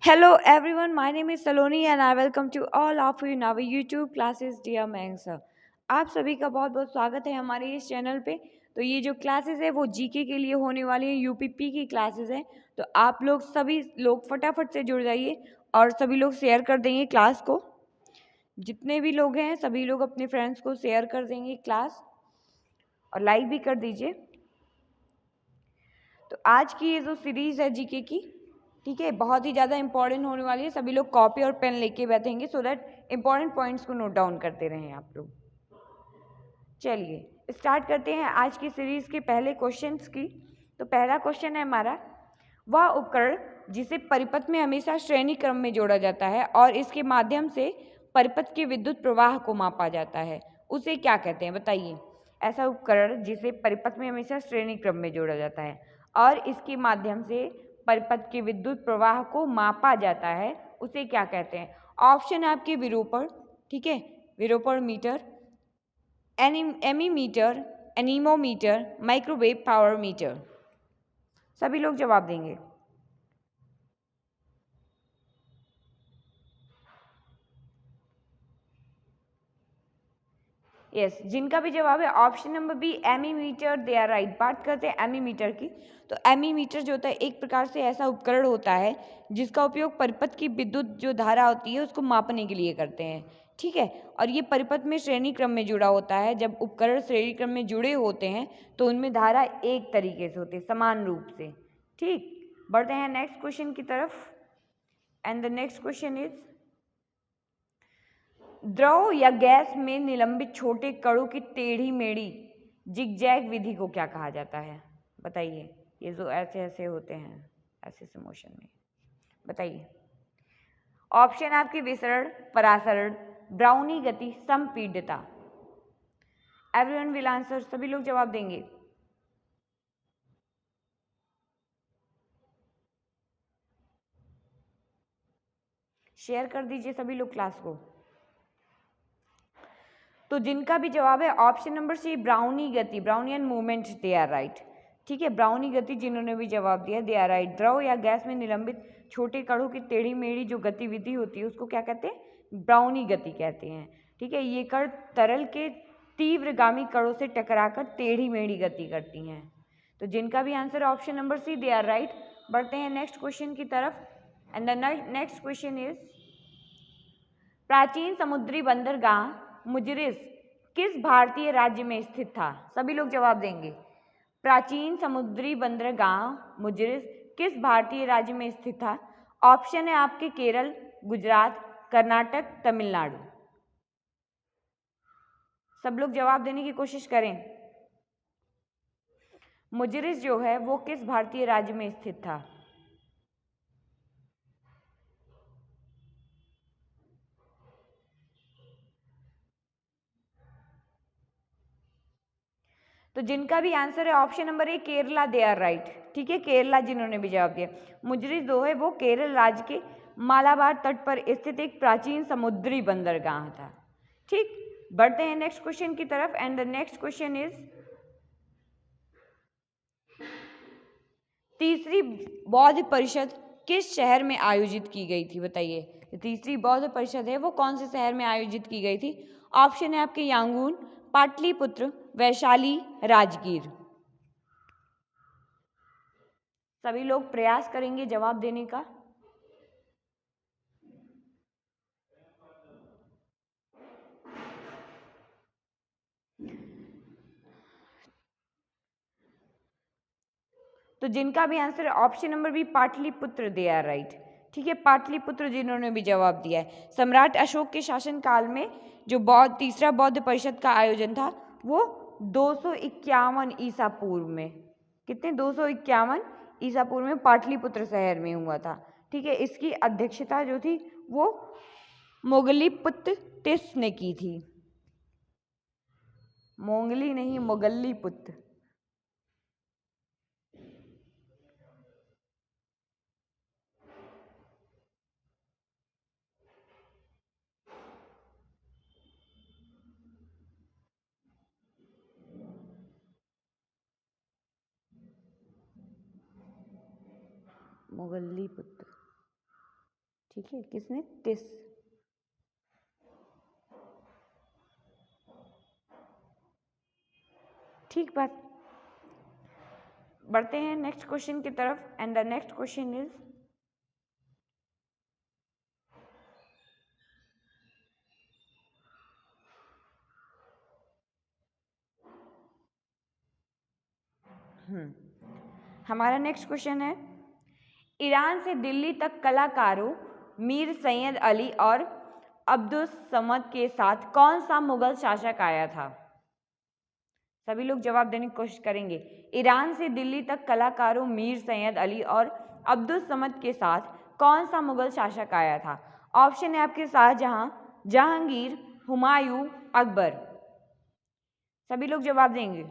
Hello everyone, my name is Saloni and I welcome to all of you in our YouTube classes Dear Mang sir. आप सभी का बहुत बहुत स्वागत है हमारे इस चैनल पे। तो ये जो क्लासेस है वो जीके के लिए होने वाली है, यूपीपी की क्लासेस हैं। तो आप लोग सभी लोग फटाफट से जुड़ जाइए और सभी लोग शेयर कर देंगे क्लास को। जितने भी लोग हैं सभी लोग अपने फ्रेंड्स को शेयर कर देंगे क्लास और लाइक भी कर दीजिए। तो आज की ये जो सीरीज़ है जीके की, ठीक है, बहुत ही ज़्यादा इंपॉर्टेंट होने वाली है। सभी लोग कॉपी और पेन लेके बैठेंगे सो दैट इंपॉर्टेंट पॉइंट्स को नोट डाउन करते रहें आप लोग। चलिए स्टार्ट करते हैं आज की सीरीज़ के पहले क्वेश्चंस की। तो पहला क्वेश्चन है हमारा, वह उपकरण जिसे परिपथ में हमेशा श्रेणी क्रम में जोड़ा जाता है और इसके माध्यम से परिपथ के विद्युत प्रवाह को मापा जाता है, उसे क्या कहते हैं बताइए। ऐसा उपकरण जिसे परिपथ में हमेशा श्रेणी क्रम में जोड़ा जाता है और इसके माध्यम से परिपथ के विद्युत प्रवाह को मापा जाता है, उसे क्या कहते हैं। ऑप्शन है आपके विरूपण, ठीक है, विरूपण meter, ammeter, anemometer, microwave power meter. सभी लोग जवाब देंगे। यस, जिनका भी जवाब है option number B ammeter, they are right. बात करते हैं एमीमीटर की। तो एमीमीटर जो होता है एक प्रकार से ऐसा उपकरण होता है जिसका उपयोग परिपथ की विद्युत जो धारा होती है उसको मापने के लिए करते हैं, ठीक है। और ये परिपथ में श्रेणी क्रम में जुड़ा होता है। जब उपकरण श्रेणी क्रम में जुड़े होते हैं तो उनमें धारा एक तरीके से होती है, समान रूप से, ठीक। बढ़ते हैं नेक्स्ट क्वेश्चन की तरफ and the next question is, द्रव या गैस में निलंबित छोटे कणों की टेढ़ी मेढ़ी जिगजैग विधि को क्या कहा जाता है बताइए। ये जो ऐसे ऐसे होते हैं, ऐसे ऐसे मोशन में, बताइए। ऑप्शन आपके विसरण, परासरण, ब्राउनी गति, संपीड्यता। एवरीवन विल आंसर, सभी लोग जवाब देंगे। शेयर कर दीजिए सभी लोग क्लास को। तो जिनका भी जवाब है ऑप्शन नंबर सी ब्राउनी गति, Brownian movement, they are right, ठीक है। ब्राउनी गति जिन्होंने भी जवाब दिया दे आर राइट। द्रव या गैस में निलंबित छोटे कणों की टेढ़ी मेढ़ी जो गतिविधि होती है उसको क्या कहते हैं, ब्राउनी गति कहते हैं, ठीक है। ये कण तरल के तीव्रगामी कणों से टकराकर टेढ़ी मेढ़ी गति करती हैं। तो जिनका भी answer option number C they are right. बढ़ते हैं नेक्स्ट क्वेश्चन की तरफ and the next question is, प्राचीन समुद्री बंदरगाह मुजिरिस किस भारतीय राज्य में स्थित था। सभी लोग जवाब देंगे। प्राचीन समुद्री बंदरगाह मुजिरिस किस भारतीय राज्य में स्थित था। ऑप्शन है आपके केरल, गुजरात, कर्नाटक, तमिलनाडु। सब लोग जवाब देने की कोशिश करें। मुजिरिस जो है वो किस भारतीय राज्य में स्थित था। तो जिनका भी आंसर है option number A Kerala, they are right, ठीक है। केरला जिन्होंने भी जवाब दिया, मुजरिस जो है वो केरल राज्य के मालाबार तट पर स्थित एक प्राचीन समुद्री बंदरगाह था, ठीक। बढ़ते हैं नेक्स्ट क्वेश्चन की तरफ and the next question is, तीसरी बौद्ध परिषद किस शहर में आयोजित की गई थी बताइए। तीसरी बौद्ध परिषद है वो कौन से शहर में आयोजित की गई थी। ऑप्शन है आपके यांगून, पाटलिपुत्र, वैशाली, राजगीर। सभी लोग प्रयास करेंगे जवाब देने का। तो जिनका भी answer option number B Pataliputra, they are right, ठीक है। पाटलिपुत्र जिन्होंने भी जवाब दिया है, सम्राट अशोक के शासन काल में जो तीसरा बौद्ध परिषद का आयोजन था वो 251 ईसा पूर्व में, कितने 251 ईसा पूर्व में पाटलिपुत्र शहर में हुआ था, ठीक है। इसकी अध्यक्षता जो थी वो मोगलीपुत्र तिस ने की थी। मोंगली नहीं, मोगलीपुत्र। मोगलीपुत्र। ठीक है, किसने? टिस। ठीक बात। बढ़ते हैं नेक्स्ट क्वेश्चन की तरफ and the next question is हमारा नेक्स्ट क्वेश्चन है, ईरान से दिल्ली तक कलाकारों मीर सैयद अली और अब्दुस समद के साथ कौन सा मुगल शासक आया था? सभी लोग जवाब देने की कोशिश करेंगे। ईरान से दिल्ली तक कलाकारों मीर सैयद अली और अब्दुस समद के साथ कौन सा मुगल शासक आया था? ऑप्शन है आपके शाहजहां, जहांगीर, हुमायूं, अकबर। सभी लोग जवाब देंगे।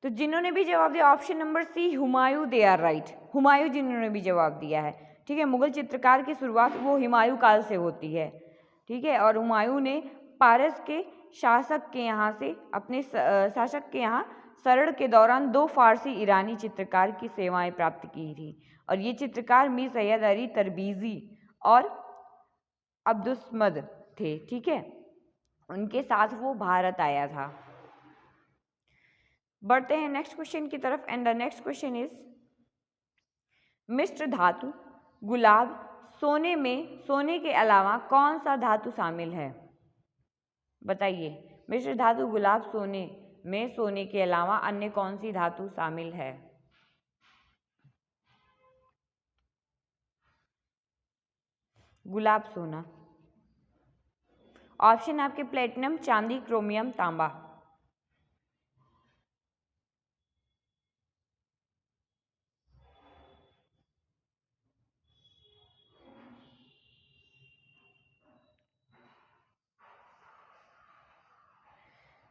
तो जिन्होंने भी जवाब दिया option number C Humayun, they are right. Humayun जिन्होंने भी जवाब दिया है, ठीक है। मुगल चित्रकार की शुरुआत वो हुमायूं काल से होती है, ठीक है। और हुमायूं ने पारस के शासक के यहाँ से अपने शासक के यहाँ शरण के दौरान 2 फारसी ईरानी चित्रकार की सेवाएं प्राप्त की थी। और ये चित्रकार मीर सैयद अली तरबीजी और अब्दुस्मद थे, ठीक है। उनके साथ वो भारत आया था। बढ़ते हैं नेक्स्ट क्वेश्चन की तरफ and the next question is, मिश्र धातु, गुलाब, सोने में सोने के अलावा कौन सा धातु शामिल है? बताइए, मिश्र धातु, गुलाब, सोने में सोने के अलावा अन्य कौन सी धातु शामिल है? गुलाब, सोना। ऑप्शन आपके प्लेटिनम, चांदी, क्रोमियम, तांबा।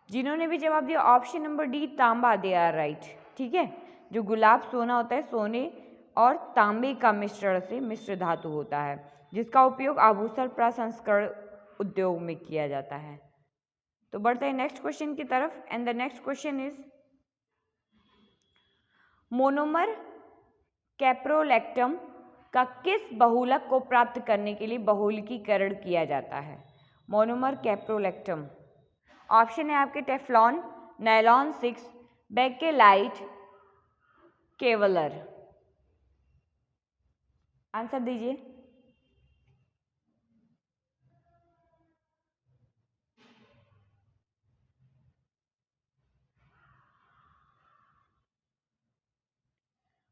जिन्होंने भी जवाब दिया ऑप्शन नंबर डी तांबा, दे आर राइट, ठीक है। जो गुलाब सोना होता है, सोने और तांबे का मिश्रण से मिश्र धातु होता है, जिसका उपयोग आभूषण प्रसंस्करण उद्योग में किया जाता है। तो बढ़ते हैं नेक्स्ट क्वेश्चन की तरफ and the next question is, monomer caprolactam का किस बहुलक को प्राप्त करने के लिए बहुलकीकरण किया जाता है? Monomer caprolactam. ऑप्शन है आपके Teflon, nylon 6, bakelite, Kevlar. Answer दीजिए।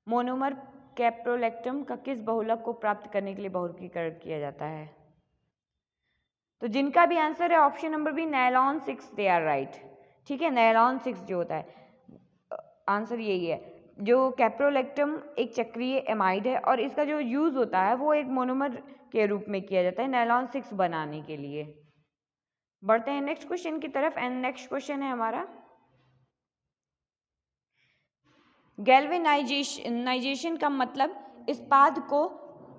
मोनोमर कैप्रोलैक्टम का किस बहुलक को प्राप्त करने के लिए बहुलकीकरण किया जाता है? तो जिनका भी आंसर है option number B nylon 6, they are right, ठीक है। नायलॉन 6 जो होता है, आंसर यही है। जो कैप्रोलैक्टम एक चक्रीय एमाइड है और इसका जो यूज़ होता है वो एक मोनोमर के रूप में किया जाता है नायलॉन 6 बनाने के लिए। बढ़ते हैं नेक्स्ट क्वेश्चन की तरफ एंड नेक्स्ट क्वेश्चन है हमारा, गैल्वेनाइजेशन का मतलब इस्पात को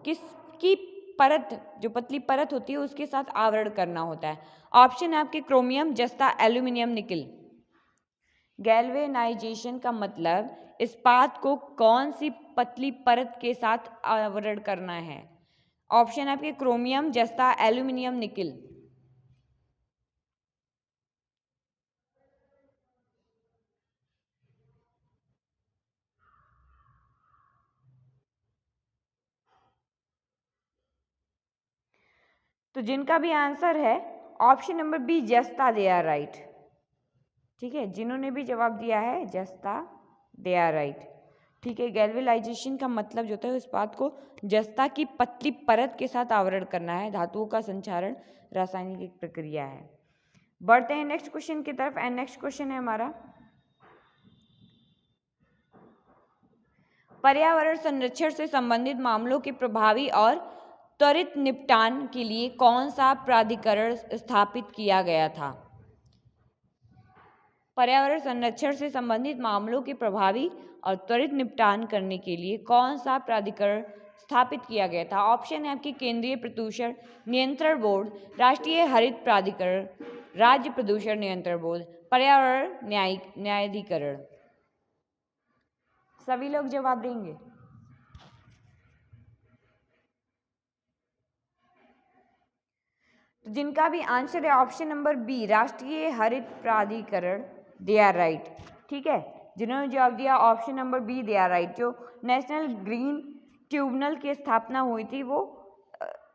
किसकी परत, जो पतली परत होती है उसके साथ आवरण करना होता है। ऑप्शन है आपके क्रोमियम, जस्ता, एल्यूमिनियम, निकल। गैल्वेनाइजेशन का मतलब इस्पात को कौन सी पतली परत के साथ आवरण करना है? ऑप्शन है आपके क्रोमियम, जस्ता, एल्यूमिनियम, निकल। तो जिनका भी आंसर है ऑप्शन नंबर बी जस्ता, दे आर राइट, ठीक है। जिन्होंने भी जवाब दिया है जस्ता, दे आर राइट, ठीक है। गैल्वेनाइजेशन का मतलब जो होता है इस्पात को जस्ता की पतली परत के साथ आवरण करना है। धातुओं का संचारण रासायनिक एक प्रक्रिया है। बढ़ते हैं नेक्स्ट क्वेश्चन की तरफ एंड नेक्स्ट क्वेश्चन है हमारा, पर्यावरण संरक्षण से संबंधित मामलों के प्रभावी और त्वरित निपटान के लिए कौन सा प्राधिकरण स्थापित किया गया था? पर्यावरण संरक्षण से संबंधित मामलों के प्रभावी और त्वरित निपटान करने के लिए कौन सा प्राधिकरण स्थापित किया गया था? ऑप्शन है आपकी केंद्रीय प्रदूषण नियंत्रण बोर्ड, राष्ट्रीय हरित प्राधिकरण, राज्य प्रदूषण नियंत्रण बोर्ड, पर्यावरण न्यायाधिकरण। सभी लोग जवाब देंगे। तो जिनका भी आंसर है ऑप्शन नंबर बी, राष्ट्रीय हरित प्राधिकरण, दे आर राइट। ठीक है, जिन्होंने जवाब दिया option number B, they are right. जो नेशनल ग्रीन ट्रिब्यूनल की स्थापना हुई थी वो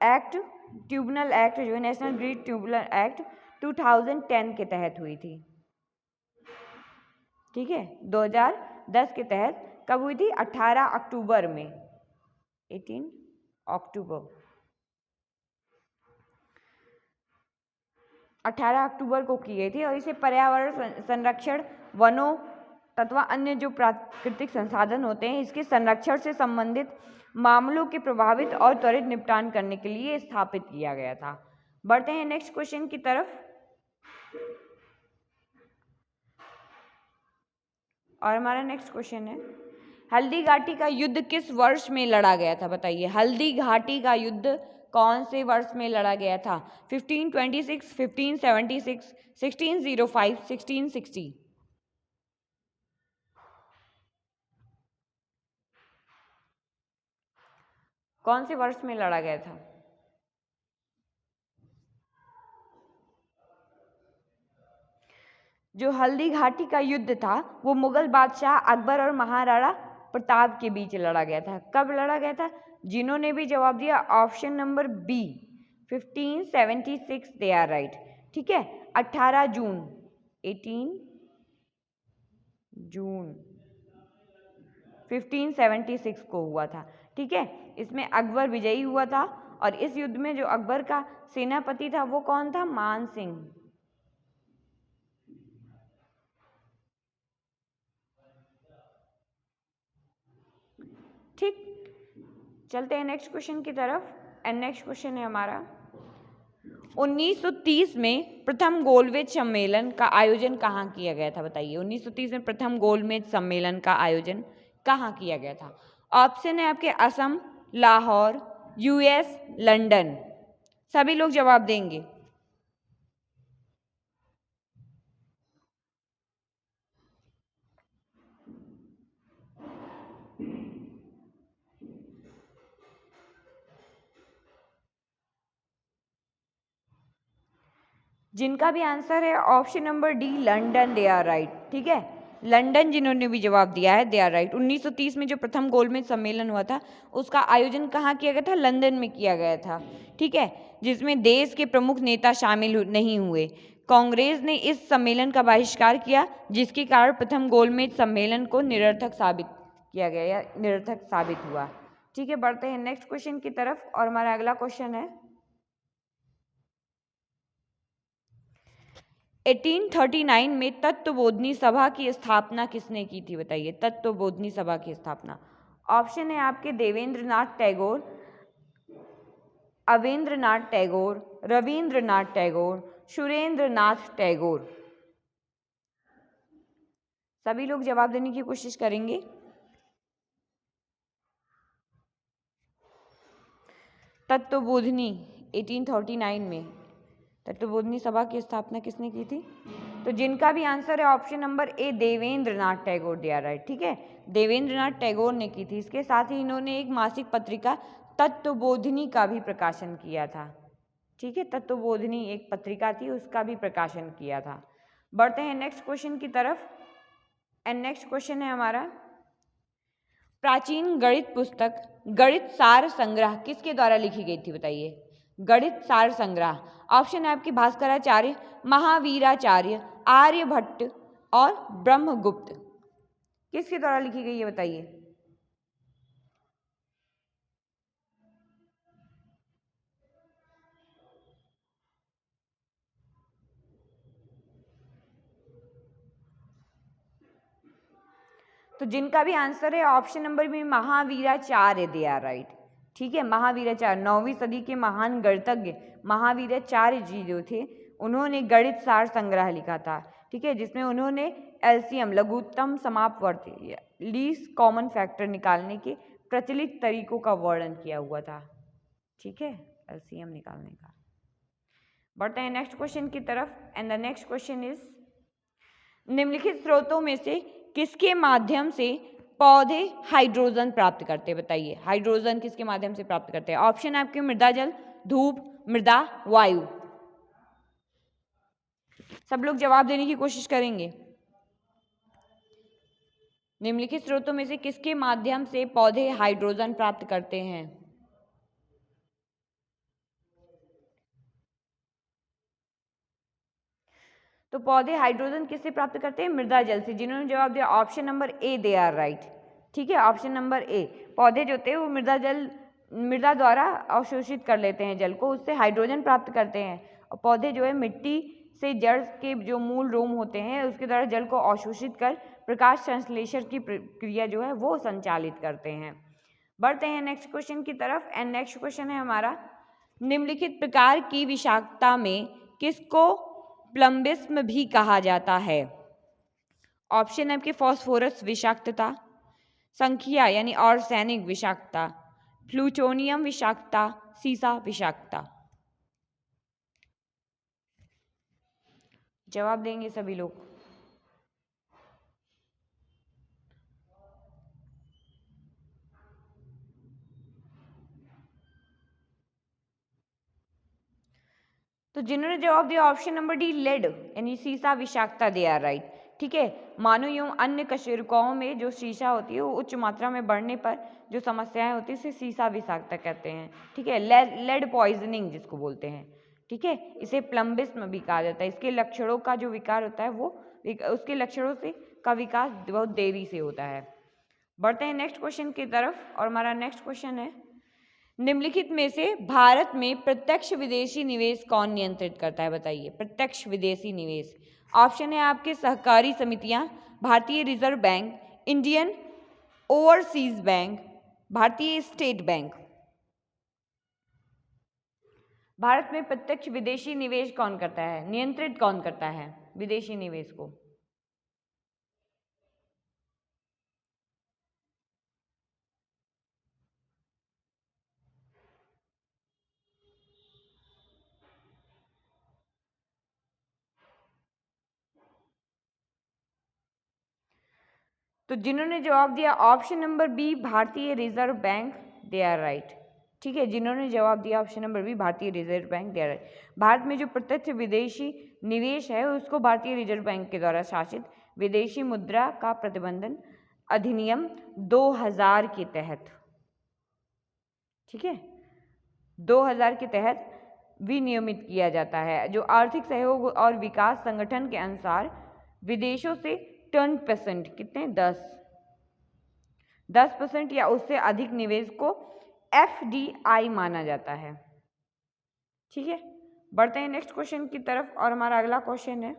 ट्रिब्यूनल एक्ट जो है नेशनल ग्रीन ट्रिब्यूनल एक्ट 2010 के तहत हुई थी। ठीक है, 2010 के तहत कब हुई थी? 18 अक्टूबर में, 18 अक्टूबर 18 अक्टूबर को की गई थी और इसे पर्यावरण संरक्षण, वनों तथा अन्य जो प्राकृतिक संसाधन होते हैं इसके संरक्षण से संबंधित मामलों के प्रभावित और त्वरित निपटान करने के लिए स्थापित किया गया था। बढ़ते हैं नेक्स्ट क्वेश्चन की तरफ। और हमारा नेक्स्ट क्वेश्चन है, हल्दी घाटी का युद्ध किस वर्ष में लड़ा गया था? बताइए, हल्दी घाटी का युद्ध कौन से वर्ष में लड़ा गया था? 1526, 1576, 1605, 1660। कौन से वर्ष में लड़ा गया था? जो हल्दी घाटी का युद्ध था वो मुगल बादशाह अकबर और महाराणा प्रताप के बीच लड़ा गया था। कब लड़ा गया था? जिन्होंने भी जवाब दिया option number B, 1576, they are right. ठीक है, 18 जून 1576 को हुआ था। ठीक है, इसमें अकबर विजयी हुआ था और इस युद्ध में जो अकबर का सेनापति था वो कौन था? मान सिंह। ठीक, चलते हैं नेक्स्ट क्वेश्चन की तरफ। एंड नेक्स्ट क्वेश्चन है हमारा, 1930 में प्रथम गोलमेज सम्मेलन का आयोजन कहाँ किया गया था? बताइए, 1930 में प्रथम गोलमेज सम्मेलन का आयोजन कहाँ किया गया था? ऑप्शन है आपके असम, लाहौर, यूएस, लंदन। सभी लोग जवाब देंगे। जिनका भी आंसर है option number D, London, they are right. ठीक है, लंदन जिन्होंने भी जवाब दिया है, दे आर राइट। 1930 में जो प्रथम गोलमेज सम्मेलन हुआ था उसका आयोजन कहाँ किया गया था? लंदन में किया गया था। ठीक है, जिसमें देश के प्रमुख नेता शामिल नहीं हुए। कांग्रेस ने इस सम्मेलन का बहिष्कार किया जिसके कारण प्रथम गोलमेज सम्मेलन को निरर्थक साबित किया गया या निरर्थक साबित हुआ। ठीक है, बढ़ते हैं नेक्स्ट क्वेश्चन की तरफ। और हमारा अगला क्वेश्चन है, 1839 में तत्वबोधिनी सभा की स्थापना किसने की थी? बताइए, तत्वबोधिनी सभा की स्थापना। ऑप्शन है आपके देवेंद्रनाथ टैगोर, अवेंद्रनाथ टैगोर, रविंद्रनाथ टैगोर, सुरेंद्रनाथ टैगोर। सभी लोग जवाब देने की कोशिश करेंगे। तत्वबोधिनी 1839 में तत्वबोधिनी सभा की स्थापना किसने की थी? तो जिनका भी आंसर है option number A, Devendranath Tagore, दिया राइट। ठीक है, देवेंद्रनाथ टैगोर ने की थी। इसके साथ ही इन्होंने एक मासिक पत्रिका तत्वबोधिनी का भी प्रकाशन किया था। ठीक है, तत्वबोधिनी एक पत्रिका थी, उसका भी प्रकाशन किया था। बढ़ते हैं नेक्स्ट क्वेश्चन की तरफ। एंड नेक्स्ट क्वेश्चन है हमारा, प्राचीन गणित पुस्तक गणित सार संग्रह किसके द्वारा लिखी गई थी? बताइए, गणित सार संग्रह। ऑप्शन है आपकी भास्कराचार्य, महावीराचार्य, आर्यभट्ट और ब्रह्मगुप्त। किसके द्वारा लिखी गई है बताइए? तो जिनका भी आंसर है option number B, Mahaviracharya, they are right. ठीक है, महावीराचार्य 9वीं सदी के महान गणितज्ञ महावीराचार्य जी जो थे उन्होंने गणित सार संग्रह लिखा था। ठीक है, जिसमें उन्होंने एलसीएम लघुत्तम समापवर्ती लीस्ट कॉमन फैक्टर निकालने के प्रचलित तरीकों का वर्णन किया हुआ था। ठीक है, एलसीएम निकालने का। बढ़ते हैं नेक्स्ट क्वेश्चन की तरफ and the next question is निम्नलिखित स्रोतों में से किसके माध्यम से पौधे हाइड्रोजन प्राप्त करते हैं? बताइए, हाइड्रोजन किसके माध्यम से प्राप्त करते हैं? ऑप्शन है आपके मृदा जल, धूप, मृदा, वायु। सब लोग जवाब देने की कोशिश करेंगे। निम्नलिखित स्रोतों में से किसके माध्यम से पौधे हाइड्रोजन प्राप्त करते हैं? तो पौधे हाइड्रोजन किससे प्राप्त करते हैं? मृदा जल से। जिन्होंने जवाब दिया option number A, they are right. ठीक है, ऑप्शन नंबर ए। पौधे जो होते हैं वो मृदा द्वारा अवशोषित कर लेते हैं जल को, उससे हाइड्रोजन प्राप्त करते हैं। और पौधे जो है मिट्टी से जड़ के जो मूल रोम होते हैं उसके द्वारा जल को अवशोषित कर प्रकाश संश्लेषण की प्रक्रिया जो है वो संचालित करते हैं। बढ़ते हैं नेक्स्ट क्वेश्चन की तरफ एंड नेक्स्ट क्वेश्चन है हमारा, निम्नलिखित प्रकार की विषाक्तता में किसको प्लम्बिस्म भी कहा जाता है? ऑप्शन है आपके फॉस्फोरस विषाक्तता, संख्या यानी आर्सेनिक विषाक्तता, प्लूटोनियम विषाक्तता, सीसा विषाक्तता। जवाब देंगे सभी लोग। तो जिन्होंने जवाब दिया ऑप्शन नंबर डी, लेड यानी सीसा विषाक्तता, दे आर राइट। ठीक है, मानव एवं अन्य कशेरुकों में जो सीसा होती है वो उच्च मात्रा में बढ़ने पर जो समस्याएं होती है उसे सीसा विषाक्तता कहते हैं। ठीक है, लेड पॉइजनिंग जिसको बोलते हैं। ठीक है, इसे प्लम्बिस्म भी कहा जाता है। इसके लक्षणों का जो विकार होता है वो उसके लक्षणों से का विकास बहुत देरी से होता है। बढ़ते हैं नेक्स्ट क्वेश्चन की तरफ और हमारा नेक्स्ट क्वेश्चन है, निम्नलिखित में से भारत में प्रत्यक्ष विदेशी निवेश कौन नियंत्रित करता है? बताइए, प्रत्यक्ष विदेशी निवेश। ऑप्शन है आपके सहकारी समितियां, भारतीय reserve bank, Indian overseas bank, भारतीय स्टेट बैंक। भारत में प्रत्यक्ष विदेशी निवेश कौन करता है, नियंत्रित कौन करता है विदेशी निवेश को? तो जिन्होंने जवाब दिया ऑप्शन नंबर बी, भारतीय reserve bank, they are right. ठीक है, जिन्होंने जवाब दिया ऑप्शन नंबर बी, भारतीय reserve bank, they are right. भारत में जो प्रत्यक्ष विदेशी निवेश है उसको भारतीय रिजर्व बैंक के द्वारा शासित विदेशी मुद्रा का प्रतिबंधन अधिनियम 2000 के तहत, ठीक है, 2000 के तहत विनियमित किया जाता है। जो आर्थिक सहयोग और विकास संगठन के अनुसार विदेशों से 10%, कितने, 10% या उससे अधिक निवेश को FDI माना जाता है। ठीक है, बढ़ते हैं नेक्स्ट क्वेश्चन की तरफ और हमारा अगला क्वेश्चन है,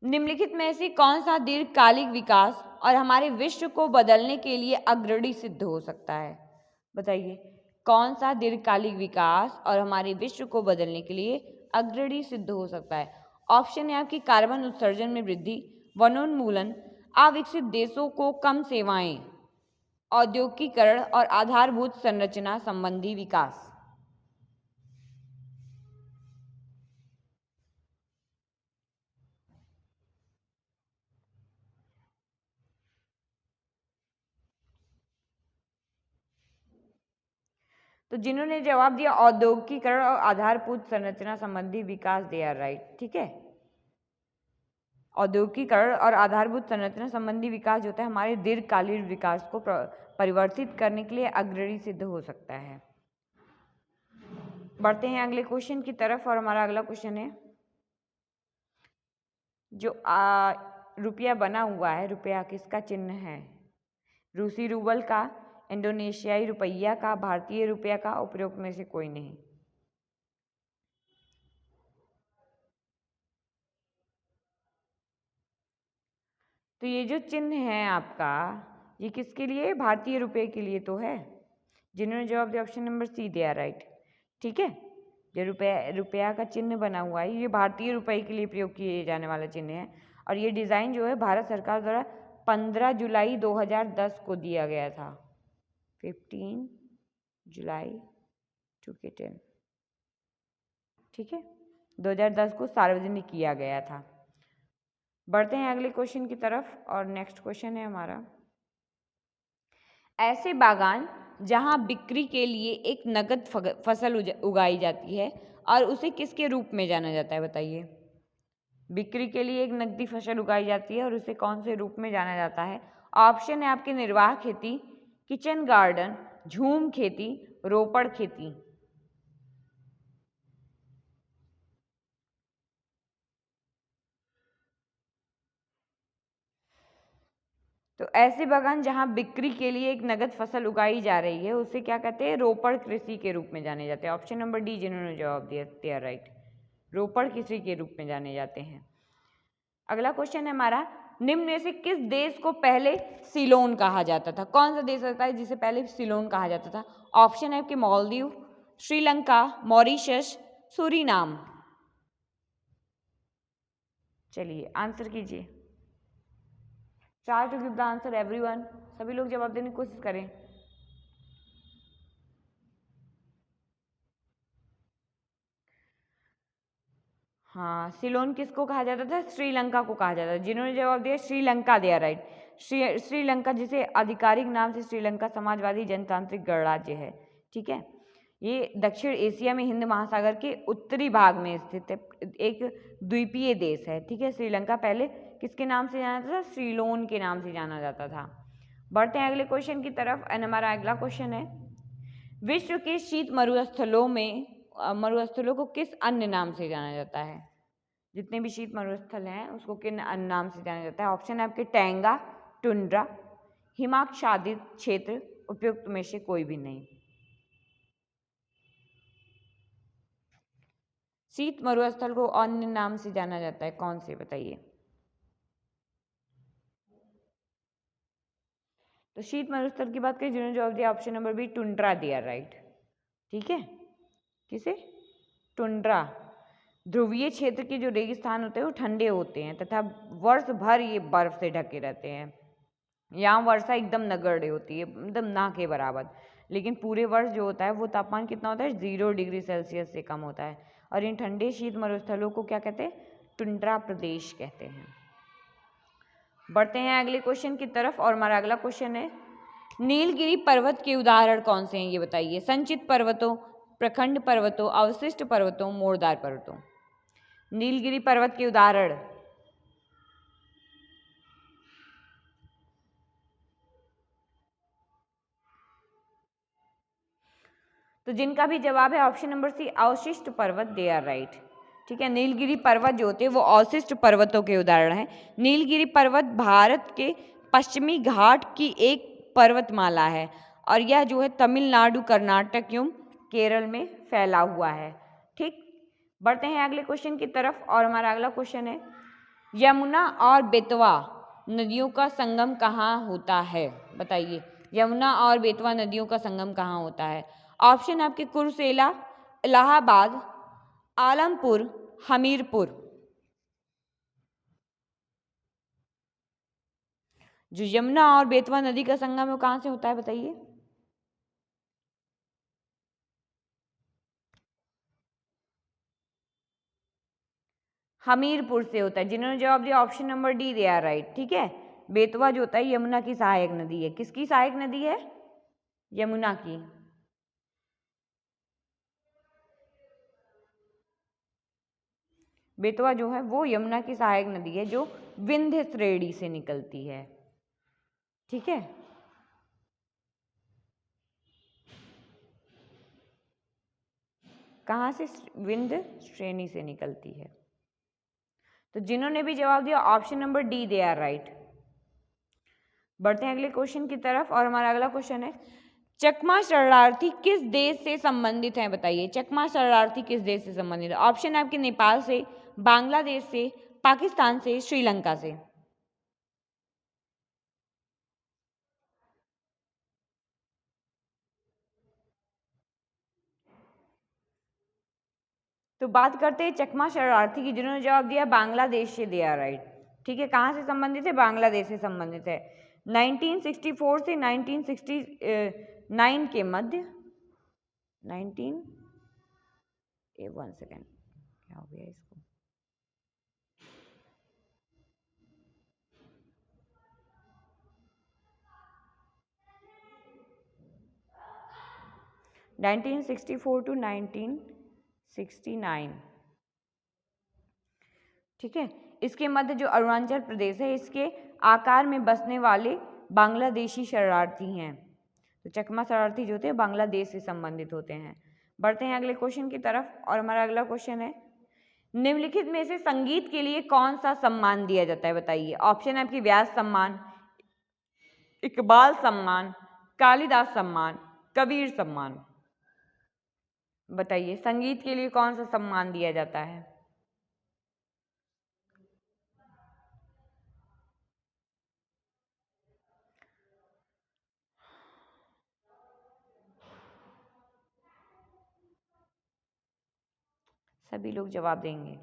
निम्नलिखित में से कौन सा दीर्घकालिक विकास और हमारे विश्व को बदलने के लिए अग्रणी सिद्ध हो सकता है? बताइए, कौन सा दीर्घकालिक विकास और हमारे विश्व को बदलने के लिए अग्रणी सिद्ध हो सकता है? ऑप्शन है आपकी कार्बन उत्सर्जन में वृद्धि, वनोन्मूलन, अविकसित देशों को कम सेवाएं, औद्योगिकीकरण और आधारभूत संरचना संबंधी विकास। तो जिन्होंने जवाब दिया औद्योगिकीकरण और आधारभूत संरचना संबंधी विकास, दे आर राइट। ठीक है, औद्योगिकीकरण और आधारभूत संरचना संबंधी विकास जो होता है हमारे दीर्घकालीन विकास को परिवर्तित करने के लिए अग्रणी सिद्ध हो सकता है। बढ़ते हैं अगले क्वेश्चन की तरफ और हमारा अगला क्वेश्चन है, जो रुपया बना हुआ है, रुपया किसका चिन्ह है? रूसी रूबल का, इंडोनेशियाई रुपया का, भारतीय रुपया का, उपरोक्त में से कोई नहीं। तो ये जो चिन्ह है आपका, ये किसके लिए? भारतीय रुपये के लिए तो है। जिन्होंने जवाब दिया option number C, they are right. ठीक है, जो रुपया का चिन्ह बना हुआ है ये भारतीय रुपये के लिए प्रयोग किए जाने वाला चिन्ह है और ये डिज़ाइन जो है भारत सरकार द्वारा 15 जुलाई 2010 को दिया गया था। 15 जुलाई 2010। ठीक है, 2010 को सार्वजनिक किया गया था। बढ़ते हैं अगले क्वेश्चन की तरफ और नेक्स्ट क्वेश्चन है हमारा, ऐसे बागान जहां बिक्री के लिए एक नगद फसल उगाई जाती है और उसे किसके रूप में जाना जाता है, बताइए। बिक्री के लिए एक नकदी फसल उगाई जाती है और उसे कौन से रूप में जाना जाता है? ऑप्शन है आपके निर्वाह खेती, किचन गार्डन, झूम खेती, रोपड़ खेती। तो ऐसे बागान जहां बिक्री के लिए एक नगद फसल उगाई जा रही है उसे क्या कहते हैं? रोपड़ कृषि के रूप में जाने जाते हैं। ऑप्शन नंबर डी जिन्होंने जवाब दिया दे आर राइट, रोपड़ कृषि के रूप में जाने जाते हैं। अगला क्वेश्चन है हमारा, निम्न में से किस देश को पहले सिलोन कहा जाता था? कौन सा देश होता है जिसे पहले सिलोन कहा जाता था? ऑप्शन है आपके मालदीव, श्रीलंका, मॉरिशस, सूरीनाम। चलिए आंसर कीजिए। Try to give the answer everyone, सभी लोग जवाब देने की कोशिश करें। हाँ, सिलोन किसको कहा जाता था? श्रीलंका को कहा जाता था। जिन्होंने जवाब दिया Sri Lanka, they are right. Sri Lanka जिसे आधिकारिक नाम से श्रीलंका समाजवादी जनतांत्रिक गणराज्य है, ठीक है। ये दक्षिण एशिया में हिंद महासागर के उत्तरी भाग में स्थित है, एक द्वीपीय देश है, ठीक है। श्रीलंका पहले किसके नाम से जाना जाता था? सीलोन के नाम से जाना जाता था। बढ़ते हैं अगले क्वेश्चन की तरफ एंड हमारा अगला क्वेश्चन है, विश्व के शीत मरुस्थलों में मरुस्थलों को किस अन्य नाम से जाना जाता है? जितने भी शीत मरुस्थल हैं उसको किन अन्य नाम से जाना जाता है? ऑप्शन है आपके टैंगा, टुंड्रा, हिमाच्छादित क्षेत्र, उपयुक्त में से कोई भी नहीं। शीत मरुस्थल को अन्य नाम से जाना जाता है, कौन से बताइए। तो शीत मरुस्थल की बात करें, जिन्होंने जवाब दिया ऑप्शन नंबर बी टुंड्रा दिया राइट, ठीक है। किसे? टुंड्रा। ध्रुवीय क्षेत्र के जो रेगिस्तान होते हैं वो ठंडे होते हैं तथा वर्ष भर ये बर्फ से ढके रहते हैं। यहाँ वर्षा एकदम नगण्य होती है, एकदम ना के बराबर, लेकिन पूरे वर्ष जो होता है वो तापमान कितना होता है? 0 डिग्री सेल्सियस से कम होता है। और इन ठंडे शीत मरुस्थलों को क्या कहते हैं? टुंड्रा प्रदेश कहते हैं। बढ़ते हैं अगले क्वेश्चन की तरफ और हमारा अगला क्वेश्चन है, नीलगिरी पर्वत के उदाहरण कौन से हैं ये बताइए। संचित पर्वतों, प्रखंड पर्वतों, अवशिष्ट पर्वतों, मोड़दार पर्वतों। नीलगिरी पर्वत के उदाहरण, तो जिनका भी जवाब है ऑप्शन नंबर सी अवशिष्ट पर्वत, दे आर राइट, ठीक है। नीलगिरी पर्वत जो होते हैं वो अवशिष्ट पर्वतों के उदाहरण हैं। नीलगिरी पर्वत भारत के पश्चिमी घाट की एक पर्वतमाला है और यह जो है तमिलनाडु, कर्नाटक एवं केरल में फैला हुआ है, ठीक। बढ़ते हैं अगले क्वेश्चन की तरफ और हमारा अगला क्वेश्चन है, यमुना और बेतवा नदियों का संगम कहाँ होता है? बताइए, यमुना और बेतवा नदियों का संगम कहाँ होता है? ऑप्शन आपके कुरुसेला, इलाहाबाद, आलमपुर, हमीरपुर। जो यमुना और बेतवा नदी का संगम है वो कहाँ से होता है बताइए। हमीरपुर से होता है। जिन्होंने जवाब दिया ऑप्शन नंबर डी दिया राइट, ठीक है। बेतवा जो होता है यमुना की सहायक नदी है। किसकी सहायक नदी है? यमुना की। बेतवा जो है वो यमुना की सहायक नदी है जो विंध्य श्रेणी से निकलती है, ठीक है। कहाँ से? विंध्य श्रेणी से निकलती है। तो जिन्होंने भी जवाब दिया option number D they are right. बढ़ते हैं अगले क्वेश्चन की तरफ और हमारा अगला क्वेश्चन है, चकमा शरणार्थी किस देश से संबंधित हैं बताइए। चकमा शरणार्थी किस देश से संबंधित है? ऑप्शन है आपके नेपाल से, बांग्लादेश से, पाकिस्तान से, श्रीलंका से। तो बात करते हैं चकमा शरणार्थी की, जिन्होंने जवाब दिया बांग्लादेश से, दिया राइट, ठीक है। कहाँ से संबंधित है? बांग्लादेश से संबंधित है। 1964 से 1969 के मध्य 1 सेकेंड हो गया इसको। नाइनटीन 1964 टू 1969, ठीक है। इसके मध्य जो अरुणाचल प्रदेश है, इसके आकार में बसने वाले बांग्लादेशी शरणार्थी हैं। तो चकमा शरणार्थी जो थे बांग्लादेश से संबंधित होते हैं। बढ़ते हैं अगले क्वेश्चन की तरफ, और हमारा अगला क्वेश्चन है, निम्नलिखित में से संगीत के लिए कौन सा सम्मान दिया जाता है, बताइए। ऑप्शन है आपकी व्यास सम्मान, इकबाल सम्मान, कालिदास सम्मान, कबीर सम्मान। बताइए संगीत के लिए कौन सा सम्मान दिया जाता है। सभी लोग जवाब देंगे।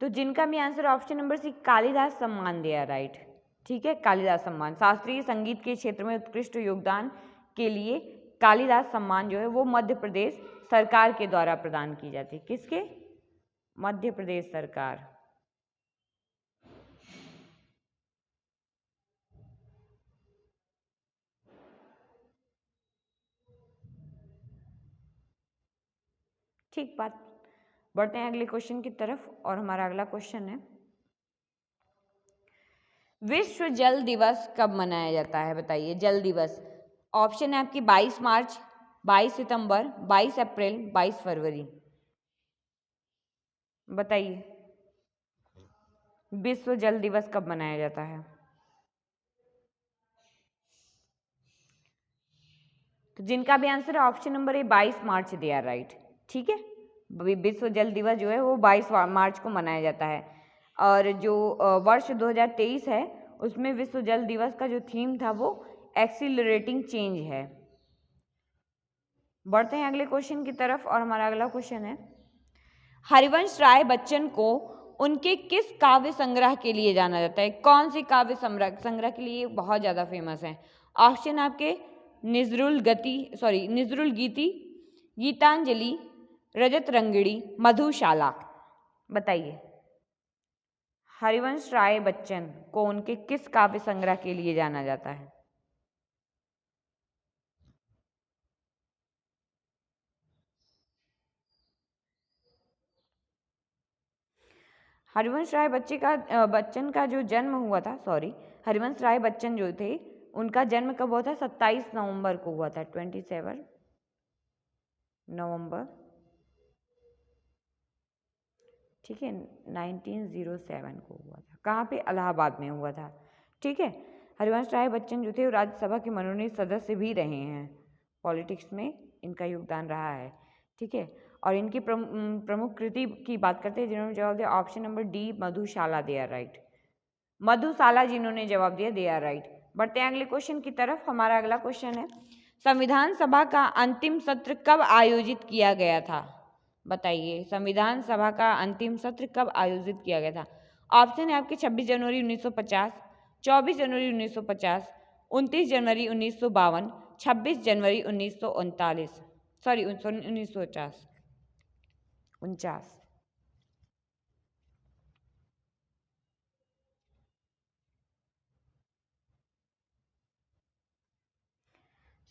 तो जिनका भी answer option number C Kalidas Samman दिया, राइट, ठीक है। कालिदास सम्मान शास्त्रीय संगीत के क्षेत्र में उत्कृष्ट योगदान के लिए कालिदास सम्मान जो है वो मध्य प्रदेश सरकार के द्वारा प्रदान की जाती है। किसके? मध्य प्रदेश सरकार। ठीक बात। बढ़ते हैं अगले क्वेश्चन की तरफ, और हमारा अगला क्वेश्चन है, विश्व जल दिवस कब मनाया जाता है, बताइए। जल दिवस, ऑप्शन है आपकी 22 मार्च, 22 सितंबर, 22 अप्रैल, 22 फरवरी। बताइए विश्व जल दिवस कब मनाया जाता है। तो जिनका भी आंसर है ऑप्शन नंबर ए 22 मार्च दिया, राइट, ठीक है। विश्व जल दिवस जो है वो 22 मार्च को मनाया जाता है। और जो वर्ष 2023 है उसमें विश्व जल दिवस का जो थीम था वो एक्सीलरेटिंग चेंज है। बढ़ते हैं अगले क्वेश्चन की तरफ, और हमारा अगला क्वेश्चन है, हरिवंश राय बच्चन को उनके किस काव्य संग्रह के लिए जाना जाता है। कौन सी काव्य संग्रह के लिए बहुत ज़्यादा फेमस है। ऑप्शन आपके निजरुल गीति, गीतांजलि, रजत रंगिणी, मधुशाला। बताइए हरिवंश राय बच्चन को उनके किस काव्य संग्रह के लिए जाना जाता है। हरिवंश राय बच्चन का जो जन्म हुआ था, हरिवंश राय बच्चन जो थे उनका जन्म कब हुआ था, 27 नवंबर को हुआ था, 27 नवंबर, ठीक है, 1907 को हुआ था। कहाँ पे? इलाहाबाद में हुआ था, ठीक है। हरिवंश राय बच्चन जो थे वो राज्यसभा के मनोनीत सदस्य भी रहे हैं, पॉलिटिक्स में इनका योगदान रहा है, ठीक है। और इनकी प्रमुख कृति की बात करते हैं, जिन्होंने जवाब दिया option number D Madhushala, they are right. Madhushala जिन्होंने जवाब दिया, दे आर राइट। बढ़ते हैं अगले क्वेश्चन की तरफ। हमारा अगला क्वेश्चन है, संविधान सभा का अंतिम सत्र कब आयोजित किया गया था। बताइए संविधान सभा का अंतिम सत्र कब आयोजित किया गया था। ऑप्शन है आपके 26 जनवरी 1950, 24 जनवरी 1950, 29 जनवरी 1952, 26 जनवरी 1939, 1949।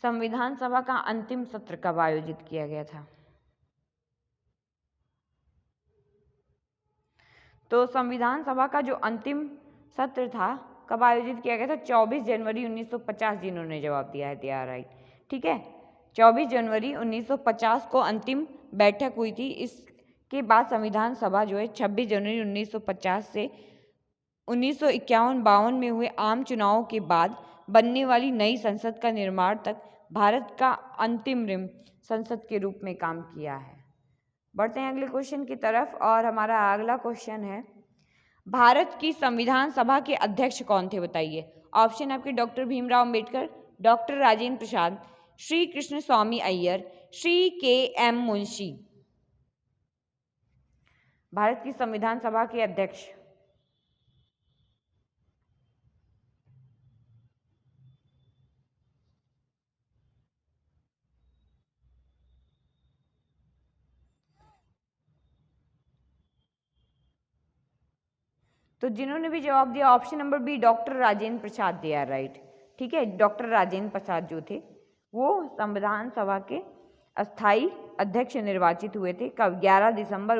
संविधान सभा का अंतिम सत्र कब आयोजित किया गया था। तो संविधान सभा का जो अंतिम सत्र था कब आयोजित किया गया था, 24 जनवरी 1950, जिन्होंने जवाब दिया है, दिया राइट, ठीक है। 24 जनवरी 1950 को अंतिम बैठक हुई थी। इसके बाद संविधान सभा जो है 26 जनवरी 1950 से 1951-52 में हुए आम चुनावों के बाद बनने वाली नई संसद का निर्माण तक भारत का अंतरिम संसद के रूप में काम किया है। बढ़ते हैं अगले क्वेश्चन की तरफ, और हमारा अगला क्वेश्चन है, भारत की संविधान सभा के अध्यक्ष कौन थे, बताइए। ऑप्शन आपके डॉक्टर भीमराव अंबेडकर, डॉक्टर राजेंद्र प्रसाद, श्री कृष्ण स्वामी अय्यर, श्री के.एम. मुंशी। भारत की संविधान सभा के अध्यक्ष। तो जिन्होंने भी जवाब दिया option number B doctor Rajendra Prasad दिया, राइट। ठीक है, डॉक्टर राजेंद्र प्रसाद जो थे वो संविधान सभा के अस्थाई अध्यक्ष निर्वाचित हुए थे कब? 11 दिसंबर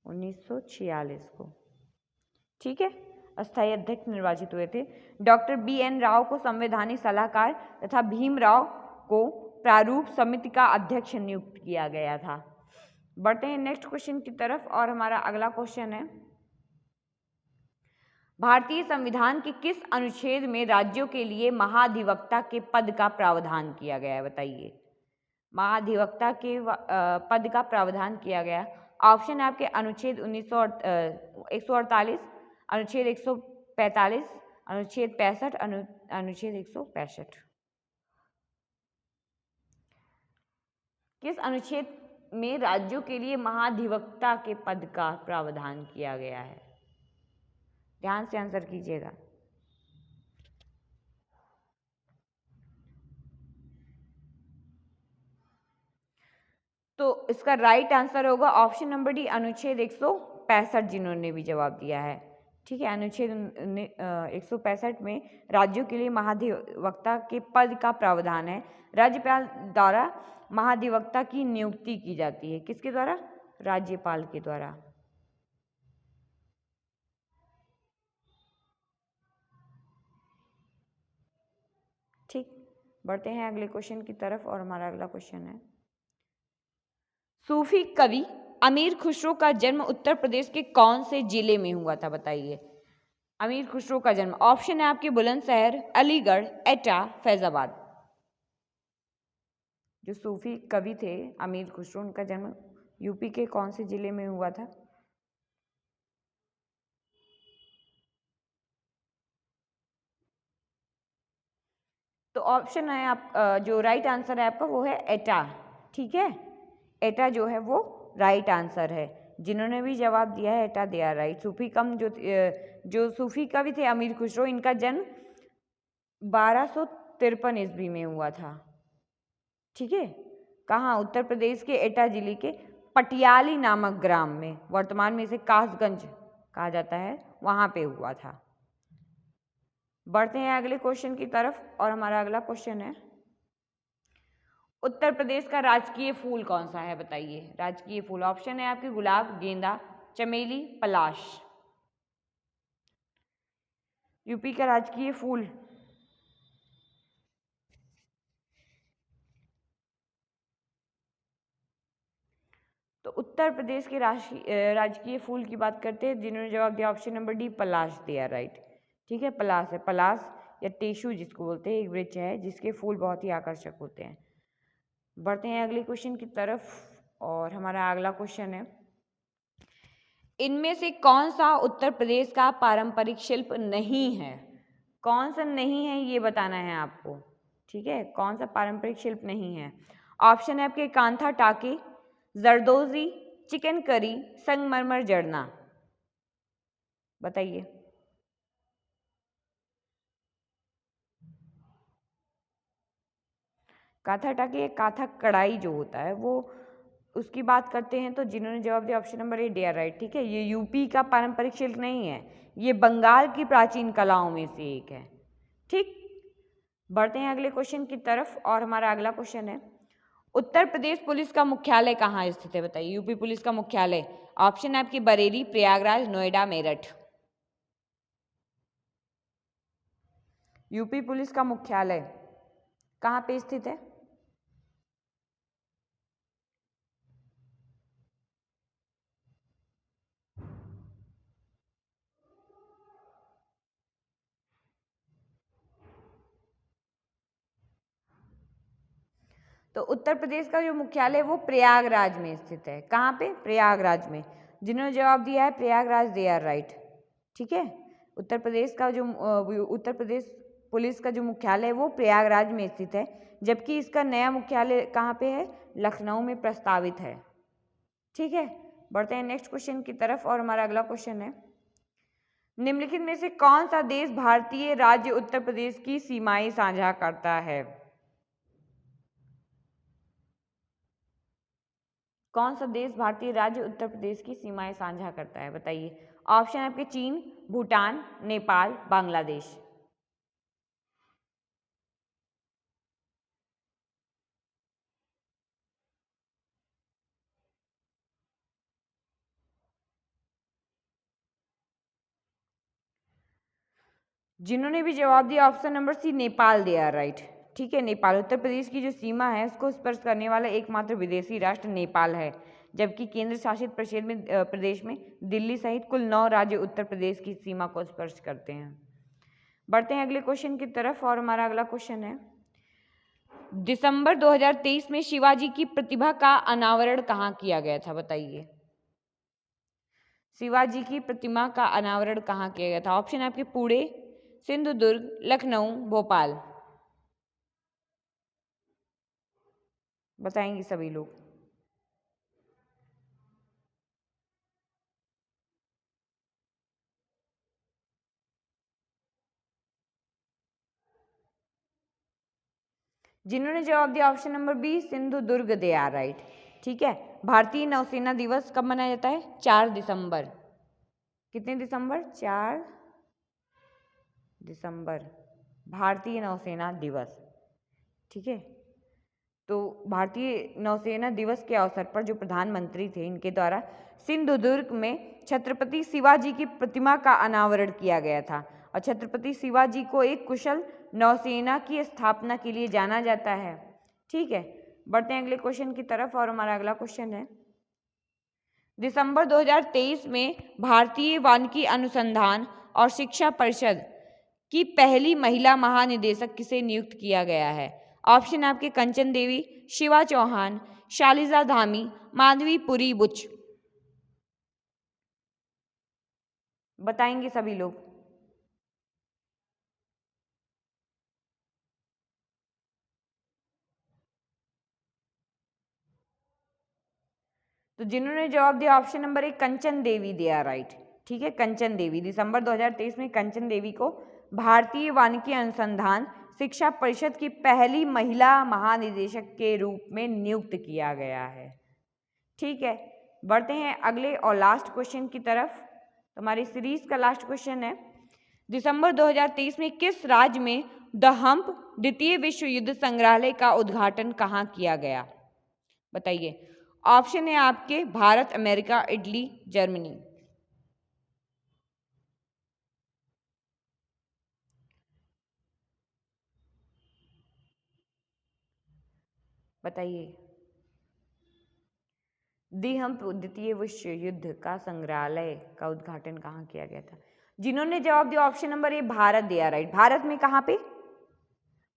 1946 को। ठीक है, अस्थाई अध्यक्ष निर्वाचित हुए थे। डॉक्टर BN राव को संवैधानिक सलाहकार तथा भीमराव को प्रारूप समिति का अध्यक्ष नियुक्त किया गया था। बढ़ते हैं नेक्स्ट क्वेश्चन की तरफ और हमारा अगला क्वेश्चन है, भारतीय संविधान के किस अनुच्छेद में राज्यों के लिए महाधिवक्ता के पद का प्रावधान किया गया है? बताइए, महाधिवक्ता के पद का प्रावधान किया गया। ऑप्शन है आपके अनुच्छेद 148, अनुच्छेद 145, अनुच्छेद 65, अनुच्छेद 165। किस अनुच्छेद में राज्यों के लिए महाधिवक्ता के पद का प्रावधान किया गया है? ध्यान से आंसर कीजिएगा। तो इसका राइट आंसर होगा ऑप्शन नंबर डी, अनुच्छेद 165, जिन्होंने भी जवाब दिया है। ठीक है, अनुच्छेद 165 में राज्यों के लिए महाधिवक्ता के पद का प्रावधान है। राज्यपाल द्वारा महाधिवक्ता की नियुक्ति की जाती है। किसके द्वारा? राज्यपाल के द्वारा। ठीक, बढ़ते हैं अगले क्वेश्चन की तरफ और हमारा अगला क्वेश्चन है, सूफी कवि अमीर खुसरो का जन्म उत्तर प्रदेश के कौन से जिले में हुआ था? बताइए, अमीर खुसरो का जन्म। ऑप्शन है आपके बुलंदशहर, अलीगढ़, एटा, फैजाबाद। जो सूफी कवि थे अमीर खुसरो, उनका जन्म यूपी के कौन से जिले में हुआ था? तो ऑप्शन है आप जो राइट आंसर है आपका वो है एटा। ठीक है, एटा जो है वो राइट आंसर है। जिन्होंने भी जवाब दिया है एटा दिया राइट। सूफी कम जो सूफी कवि थे अमीर खुसरो, इनका जन्म 1253 ईस्वी में हुआ था। ठीक है, कहाँ? उत्तर प्रदेश के एटा जिले के पटियाली नामक ग्राम में, वर्तमान में इसे कासगंज कहा जाता है, वहां पे हुआ था। बढ़ते हैं अगले क्वेश्चन की तरफ और हमारा अगला क्वेश्चन है, उत्तर प्रदेश का राजकीय फूल कौन सा है? बताइए, राजकीय फूल। ऑप्शन है आपके गुलाब, गेंदा, चमेली, पलाश। यूपी का राजकीय फूल तो उत्तर प्रदेश के राजकीय फूल की बात करते हैं। जिन्होंने जवाब दिया ऑप्शन नंबर डी, पलाश दिया, राइट। ठीक है, पलाश है। पलाश या टेशु जिसको बोलते हैं, एक वृक्ष है जिसके फूल बहुत ही आकर्षक होते हैं। बढ़ते हैं अगले क्वेश्चन की तरफ और हमारा अगला क्वेश्चन है, इनमें से कौन सा उत्तर प्रदेश का पारंपरिक शिल्प नहीं है? कौन सा नहीं है ये बताना है आपको। ठीक है, कौन सा पारंपरिक शिल्प नहीं है? ऑप्शन है आपके कांथा टाके, जरदोजी, चिकन करी, संगमरमर जड़ना। बताइए, कांथा टाके, कांथा कढ़ाई जो होता है वो, उसकी बात करते हैं। तो जिन्होंने जवाब दिया option number A they're right. ठीक है, ये यूपी का पारंपरिक शिल्प नहीं है, ये बंगाल की प्राचीन कलाओं में से एक है। ठीक, बढ़ते हैं अगले क्वेश्चन की तरफ और हमारा अगला क्वेश्चन है, उत्तर प्रदेश पुलिस का मुख्यालय कहाँ स्थित है? बताइए, यूपी पुलिस का मुख्यालय। ऑप्शन है आपकी बरेली, प्रयागराज, नोएडा, मेरठ। यूपी पुलिस का मुख्यालय कहाँ पे स्थित है? तो उत्तर प्रदेश का जो मुख्यालय वो प्रयागराज में स्थित है। कहाँ पे? प्रयागराज में। जिन्होंने जवाब दिया है प्रयागराज दे आर राइट। ठीक है, उत्तर प्रदेश पुलिस का जो मुख्यालय है वो प्रयागराज में स्थित है, जबकि इसका नया मुख्यालय कहाँ पे है? लखनऊ में प्रस्तावित है। ठीक है, बढ़ते हैं नेक्स्ट क्वेश्चन की तरफ और हमारा अगला क्वेश्चन है, निम्नलिखित में से कौन सा देश भारतीय राज्य उत्तर प्रदेश की सीमाएं साझा करता है? कौन सा देश भारतीय राज्य उत्तर प्रदेश की सीमाएं साझा करता है? बताइए। ऑप्शन आपके चीन, भूटान, नेपाल, बांग्लादेश। जिन्होंने भी जवाब दिया option number C Nepal, they are right. ठीक है, नेपाल उत्तर प्रदेश की जो सीमा है उसको स्पर्श करने वाला एकमात्र विदेशी राष्ट्र नेपाल है, जबकि केंद्र शासित प्रदेश में दिल्ली सहित कुल 9 राज्य उत्तर प्रदेश की सीमा को स्पर्श करते हैं। बढ़ते हैं अगले क्वेश्चन की तरफ और हमारा अगला क्वेश्चन है, दिसंबर 2023 में शिवाजी की प्रतिभा का अनावरण कहाँ किया गया था? बताइए। शिवाजी की प्रतिमा का अनावरण कहाँ किया गया था? ऑप्शन आपके पुणे, सिंधुदुर्ग, लखनऊ, भोपाल। बताएंगे सभी लोग। जिन्होंने जवाब दिया option number B Sindhudurg, they are right. ठीक है, भारतीय नौसेना दिवस कब मनाया जाता है? 4 दिसंबर। कितने दिसंबर? 4 दिसंबर भारतीय नौसेना दिवस। ठीक है, तो भारतीय नौसेना दिवस के अवसर पर जो प्रधानमंत्री थे इनके द्वारा सिंधुदुर्ग में छत्रपति शिवाजी की प्रतिमा का अनावरण किया गया था और छत्रपति शिवाजी को एक कुशल नौसेना की स्थापना के लिए जाना जाता है। ठीक है, बढ़ते हैं अगले क्वेश्चन की तरफ और हमारा अगला क्वेश्चन है, दिसंबर 2023 में भारतीय वानिकी अनुसंधान और शिक्षा परिषद की पहली महिला महानिदेशक किसे नियुक्त किया गया है? ऑप्शन आपके कंचन देवी, शिवा चौहान, शालिजा धामी, माधवी पुरी बुच। बताएंगे सभी लोग। तो जिन्होंने जवाब दिया option number 1 Kanchan Devi, they are right. ठीक है, कंचन देवी दिसंबर 2023 में कंचन देवी को भारतीय वानिकी अनुसंधान शिक्षा परिषद की पहली महिला महानिदेशक के रूप में नियुक्त किया गया है। ठीक है, बढ़ते हैं अगले और लास्ट क्वेश्चन की तरफ। हमारी सीरीज का लास्ट क्वेश्चन है, दिसंबर 2023 में किस राज्य में द हम्प द्वितीय विश्व युद्ध संग्रहालय का उद्घाटन कहाँ किया गया? बताइए। ऑप्शन है आपके भारत, अमेरिका, इटली, जर्मनी। बताइए। दी हम्प द्वितीय विश्व युद्ध का संग्रहालय का उद्घाटन कहाँ किया गया था? जिन्होंने जवाब दिया ऑप्शन नंबर ए भारत, दिया राइट। भारत में कहाँ पे?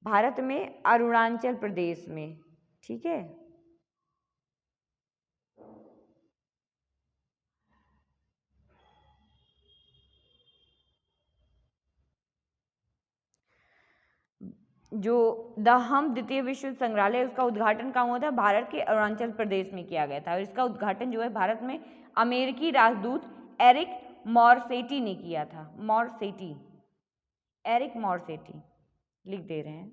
भारत में अरुणाचल प्रदेश में। ठीक है, जो द हम्प द्वितीय विश्व संग्रहालय उसका उद्घाटन कहाँ हुआ था? भारत के अरुणाचल प्रदेश में किया गया था और इसका उद्घाटन जो है भारत में अमेरिकी राजदूत एरिक मॉरसेटी ने किया था। मॉरसेटी, एरिक मॉरसेटी लिख दे रहे हैं।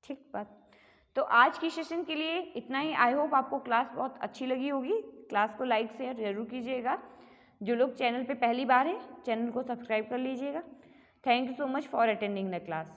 ठीक बात। तो आज की सेशन के लिए इतना ही। आई होप आपको क्लास बहुत अच्छी लगी होगी। क्लास को लाइक शेयर जरूर कीजिएगा। जो लोग चैनल पे पहली बार हैं चैनल को सब्सक्राइब कर लीजिएगा। Thank you so much for attending the class.